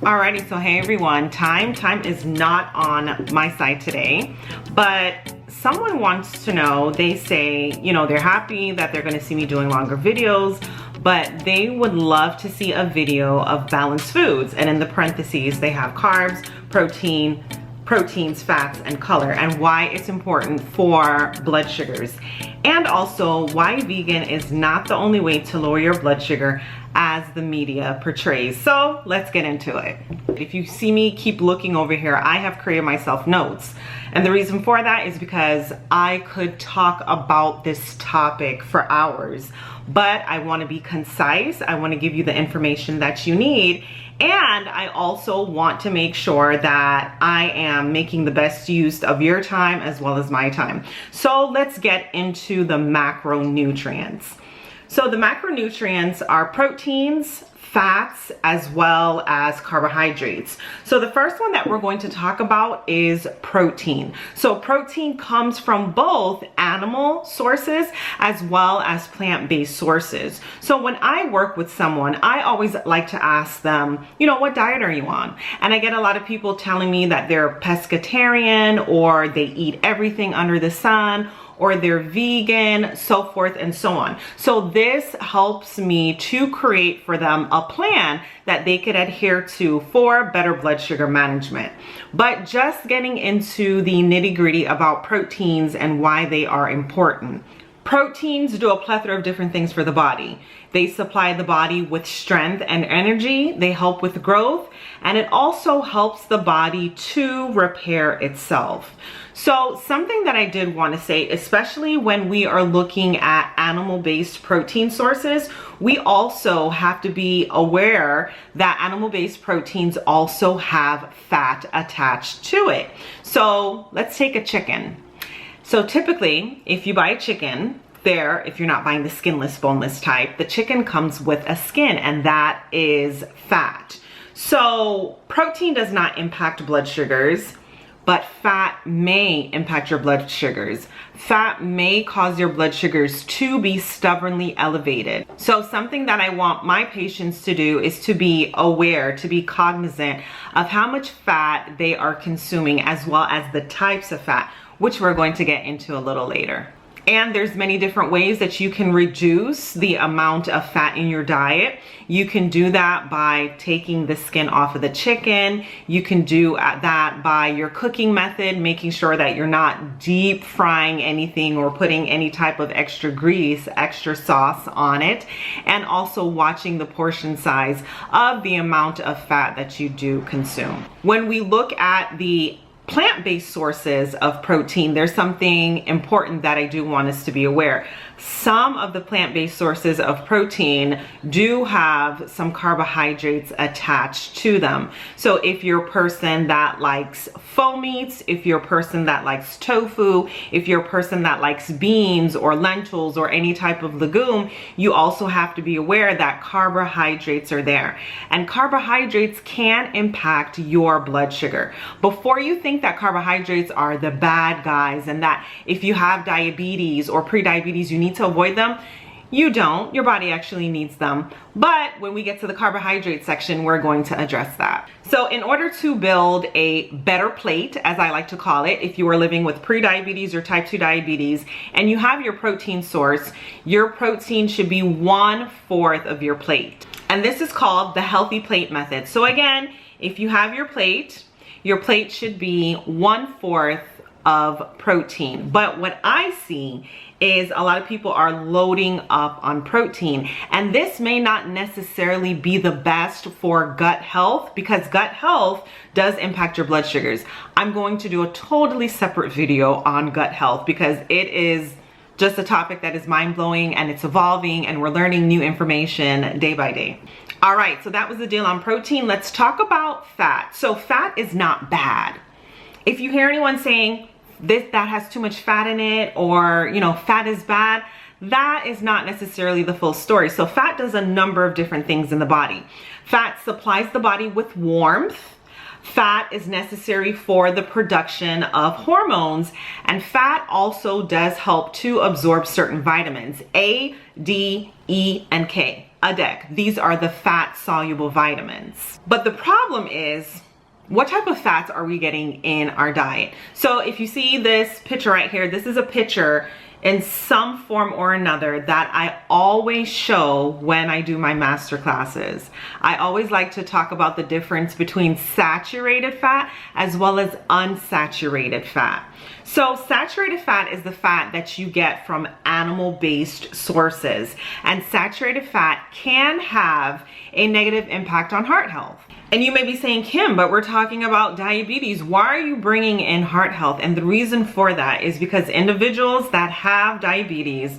Alrighty, so hey everyone, time is not on my side today, but someone wants to know, they say, you know, they're happy that they're gonna see me doing longer videos, but they would love to see a video of balanced foods, and in the parentheses they have carbs, proteins, fats, and color, and why it's important for blood sugars, and also why vegan is not the only way to lower your blood sugar as the media portrays. So let's get into it. If you see me keep looking over here, I have created myself notes, and the reason for that is because I could talk about this topic for hours, but I want to be concise. I want to give you the information that you need, and I also want to make sure that I am making the best use of your time as well as my time. So let's get into the macronutrients. So the macronutrients are proteins, fats, as well as carbohydrates. So the first one that we're going to talk about is protein. So protein comes from both animal sources as well as plant-based sources. So when I work with someone, I always like to ask them, you know, what diet are you on? And I get a lot of people telling me that they're pescatarian, or they eat everything under the sun, or they're vegan, so forth and so on. So this helps me to create for them a plan that they could adhere to for better blood sugar management. But just getting into the nitty-gritty about proteins and why they are important. Proteins do a plethora of different things for the body. They supply the body with strength and energy, they help with growth, and it also helps the body to repair itself. So something that I did want to say, especially when we are looking at animal-based protein sources, we also have to be aware that animal-based proteins also have fat attached to it. So let's take a chicken. So typically, if you buy a chicken, if you're not buying the skinless, boneless type, the chicken comes with a skin, and that is fat. So protein does not impact blood sugars, but fat may impact your blood sugars. Fat may cause your blood sugars to be stubbornly elevated. So something that I want my patients to do is to be aware, to be cognizant of how much fat they are consuming, as well as the types of fat, which we're going to get into a little later. And there's many different ways that you can reduce the amount of fat in your diet. You can do that by taking the skin off of the chicken. You can do that by your cooking method, making sure that you're not deep frying anything or putting any type of extra grease, extra sauce on it, and also watching the portion size of the amount of fat that you do consume. When we look at the plant-based sources of protein, there's something important that I do want us to be aware. Some of the plant-based sources of protein do have some carbohydrates attached to them. So if you're a person that likes faux meats, if you're a person that likes tofu, if you're a person that likes beans or lentils or any type of legume, you also have to be aware that carbohydrates are there. And carbohydrates can impact your blood sugar. Before you think that carbohydrates are the bad guys and that if you have diabetes or pre-diabetes you need to avoid them, you don't. Your body actually needs them. But when we get to the carbohydrate section, we're going to address that. So in order to build a better plate, as I like to call it, if you are living with pre-diabetes or type 2 diabetes and you have your protein source, your protein should be 1/4 of your plate. And this is called the healthy plate method. So again, if you have your plate should be 1/4 of protein. But what I see is a lot of people are loading up on protein, and this may not necessarily be the best for gut health, because gut health does impact your blood sugars. I'm going to do a totally separate video on gut health because it is just a topic that is mind-blowing, and it's evolving, and we're learning new information day by day. All right, so that was the deal on protein. Let's talk about fat. So fat is not bad. If you hear anyone saying that has too much fat in it, or you know, fat is bad, that is not necessarily the full story. So fat does a number of different things in the body. Fat supplies the body with warmth. Fat is necessary for the production of hormones, and fat also does help to absorb certain vitamins, A, D, E, and K. ADEK. These are the fat soluble vitamins. But the problem is, what type of fats are we getting in our diet? So if you see this picture right here, this is a picture in some form or another that I always show when I do my master classes. I always like to talk about the difference between saturated fat as well as unsaturated fat. So saturated fat is the fat that you get from animal-based sources, and saturated fat can have a negative impact on heart health. And you may be saying, Kim, but we're talking about diabetes. Why are you bringing in heart health? And the reason for that is because individuals that have diabetes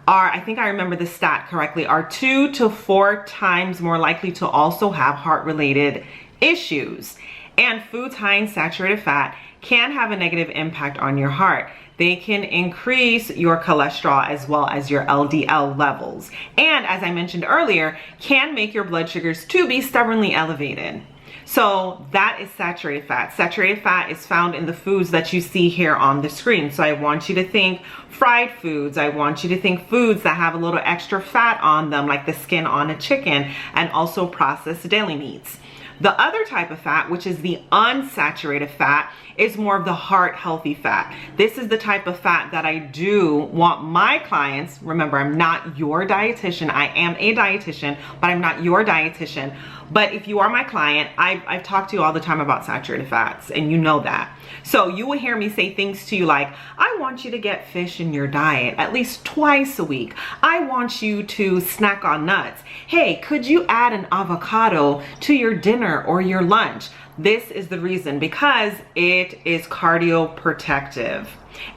are, I think I remember the stat correctly, are 2 to 4 times more likely to also have heart-related issues. And foods high in saturated fat can have a negative impact on your heart. They can increase your cholesterol as well as your LDL levels. And as I mentioned earlier, can make your blood sugars to be stubbornly elevated. So that is saturated fat. Saturated fat is found in the foods that you see here on the screen. So I want you to think fried foods. I want you to think foods that have a little extra fat on them, like the skin on a chicken, and also processed deli meats. The other type of fat, which is the unsaturated fat, is more of the heart healthy fat. This is the type of fat that I do want my clients, remember, I'm not your dietitian. I am a dietitian, but I'm not your dietitian. But if you are my client, I've talked to you all the time about saturated fats, and you know that. So you will hear me say things to you like, I want you to get fish in your diet at least twice a week. I want you to snack on nuts. Hey, could you add an avocado to your dinner or your lunch? This is the reason, because it is cardioprotective.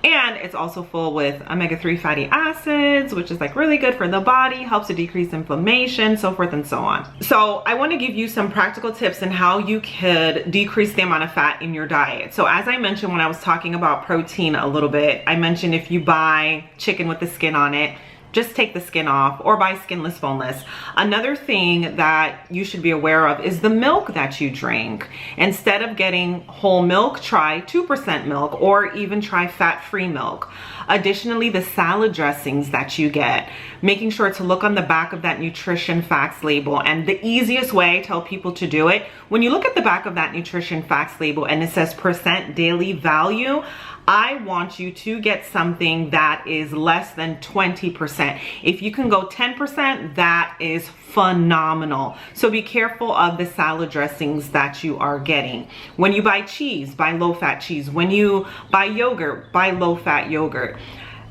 And it's also full with omega-3 fatty acids, which is like really good for the body, helps to decrease inflammation, so forth and so on. So I want to give you some practical tips on how you could decrease the amount of fat in your diet. So as I mentioned when I was talking about protein a little bit, I mentioned if you buy chicken with the skin on it, just take the skin off, or buy skinless, boneless. Another thing that you should be aware of is the milk that you drink. Instead of getting whole milk, try 2% milk, or even try fat-free milk. Additionally, the salad dressings that you get, making sure to look on the back of that nutrition facts label. And the easiest way I tell people to do it, when you look at the back of that nutrition facts label and it says % daily value, I want you to get something that is less than 20%. If you can go 10%, that is phenomenal. So be careful of the salad dressings that you are getting. When you buy cheese, buy low-fat cheese. When you buy yogurt, buy low-fat yogurt.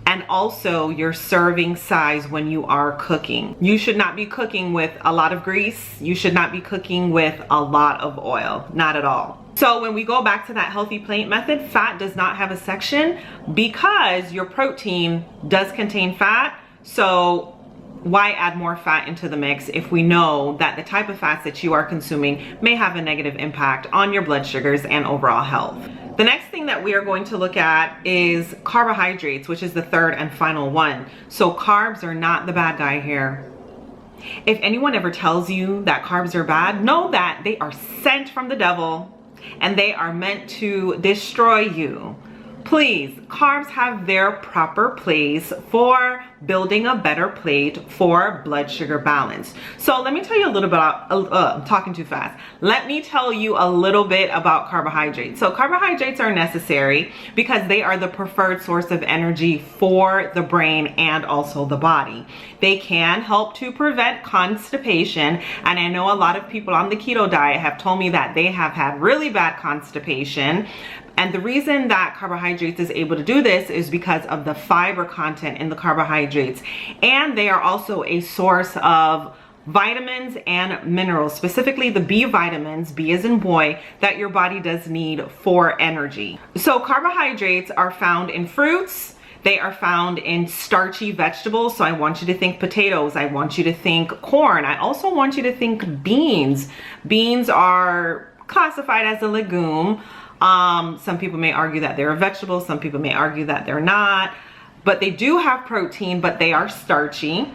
And also your serving size when you are cooking. You should not be cooking with a lot of grease. You should not be cooking with a lot of oil, not at all. So when we go back to that healthy plate method, fat does not have a section because your protein does contain fat. So why add more fat into the mix if we know that the type of fats that you are consuming may have a negative impact on your blood sugars and overall health? The next thing that we are going to look at is carbohydrates, which is the third and final one. So carbs are not the bad guy here. If anyone ever tells you that carbs are bad, know that they are sent from the devil and they are meant to destroy you. Please, carbs have their proper place for building a better plate for blood sugar balance. So let me tell you a little bit about, I'm talking too fast. Let me tell you a little bit about carbohydrates. So carbohydrates are necessary because they are the preferred source of energy for the brain and also the body. They can help to prevent constipation. And I know a lot of people on the keto diet have told me that they have had really bad constipation. And the reason that carbohydrates is able to do this is because of the fiber content in the carbohydrates. And they are also a source of vitamins and minerals, specifically the B vitamins, B as in boy, that your body does need for energy. So carbohydrates are found in fruits. They are found in starchy vegetables. So I want you to think potatoes. I want you to think corn. I also want you to think beans. Beans are classified as a legume. Some people may argue that they're a vegetable. Some people may argue that they're not, but they do have protein, but they are starchy.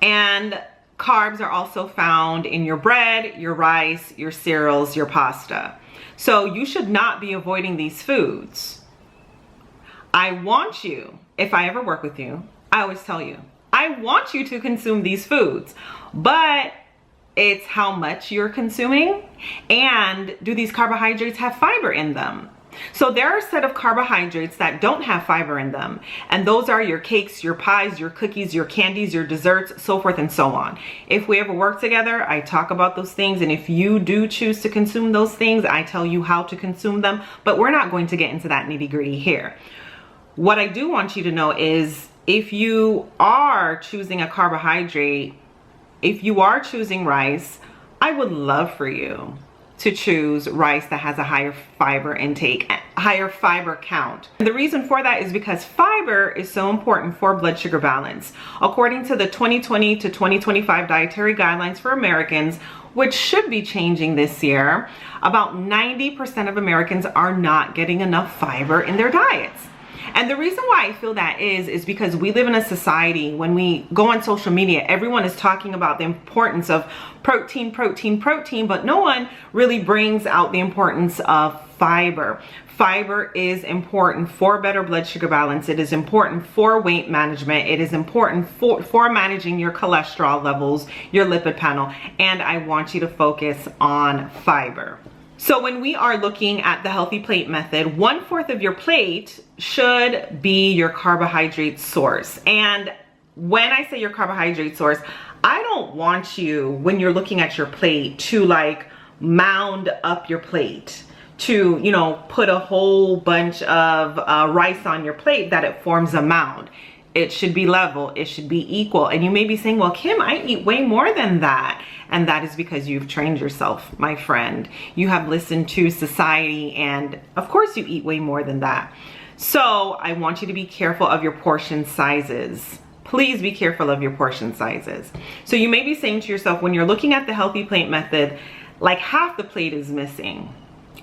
And carbs are also found in your bread, your rice, your cereals, your pasta. So you should not be avoiding these foods. I want you, if I ever work with you, I always tell you, I want you to consume these foods, but it's how much you're consuming, and do these carbohydrates have fiber in them? So there are a set of carbohydrates that don't have fiber in them, and those are your cakes, your pies, your cookies, your candies, your desserts, so forth and so on. If we ever work together, I talk about those things, and if you do choose to consume those things, I tell you how to consume them, but we're not going to get into that nitty-gritty here. What I do want you to know is, if you are choosing a carbohydrate, if you are choosing rice, I would love for you to choose rice that has a higher fiber intake, higher fiber count. And the reason for that is because fiber is so important for blood sugar balance. According to the 2020 to 2025 dietary guidelines for Americans, which should be changing this year, about 90% of Americans are not getting enough fiber in their diets. And the reason why I feel that is because we live in a society, when we go on social media, everyone is talking about the importance of protein, protein, protein, but no one really brings out the importance of fiber. Fiber is important for better blood sugar balance. It is important for weight management. It is important for managing your cholesterol levels, your lipid panel, and I want you to focus on fiber. So when we are looking at the healthy plate method, 1/4 of your plate should be your carbohydrate source. And when I say your carbohydrate source, I don't want you, when you're looking at your plate, to like mound up your plate, to, you know, put a whole bunch of rice on your plate that it forms a mound. It should be level, it should be equal. And you may be saying, well, Kim, I eat way more than that. And that is because you've trained yourself, my friend. You have listened to society, and of course you eat way more than that. So I want you to be careful of your portion sizes. Please be careful of your portion sizes. So you may be saying to yourself, when you're looking at the healthy plate method, like half the plate is missing.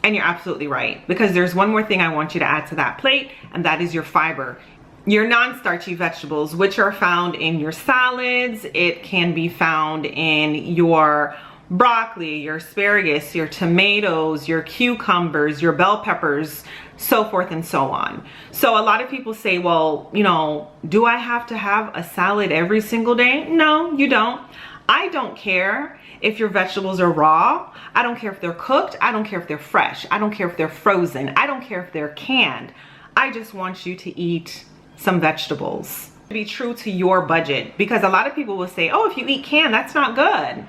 And you're absolutely right, because there's one more thing I want you to add to that plate, and that is your fiber. Your non-starchy vegetables, which are found in your salads. It can be found in your broccoli, your asparagus, your tomatoes, your cucumbers, your bell peppers, so forth and so on. So a lot of people say, well, you know, do I have to have a salad every single day? No, you don't. I don't care if your vegetables are raw. I don't care if they're cooked. I don't care if they're fresh. I don't care if they're frozen. I don't care if they're canned. I just want you to eat some vegetables. Be true to your budget, because a lot of people will say, oh, if you eat canned, that's not good.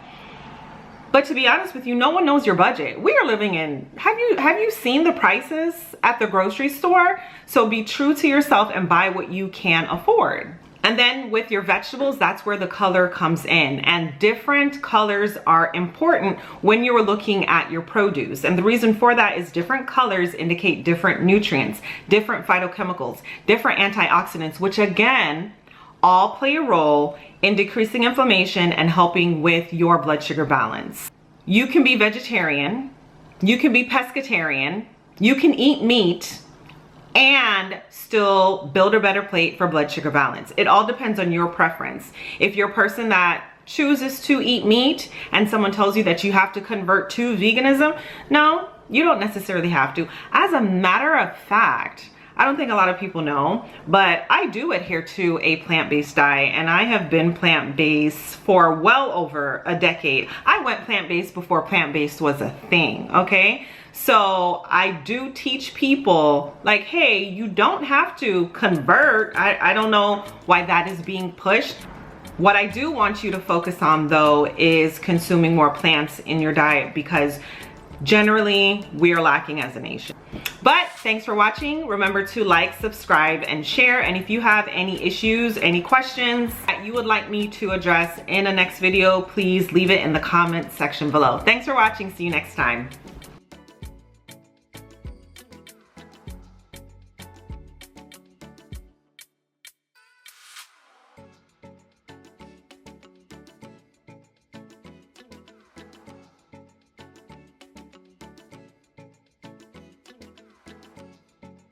But to be honest with you, no one knows your budget. We are living in, have you seen the prices at the grocery store? So be true to yourself and buy what you can afford. And then with your vegetables, that's where the color comes in. And different colors are important when you're looking at your produce. And the reason for that is different colors indicate different nutrients, different phytochemicals, different antioxidants, which again, all play a role in decreasing inflammation and helping with your blood sugar balance. You can be vegetarian, you can be pescatarian, you can eat meat, and still build a better plate for blood sugar balance. It all depends on your preference. If you're a person that chooses to eat meat and someone tells you that you have to convert to veganism, no, you don't necessarily have to. As a matter of fact, I don't think a lot of people know, but I do adhere to a plant-based diet, and I have been plant-based for well over a decade. I went plant-based before plant-based was a thing, okay? So I do teach people, like, hey, you don't have to convert. I don't know why that is being pushed. What I do want you to focus on, though, is consuming more plants in your diet, because generally we are lacking as a nation. But thanks for watching. Remember to like, subscribe, and share. And if you have any issues, any questions that you would like me to address in a next video, please leave it in the comment section below. Thanks for watching. See you next time.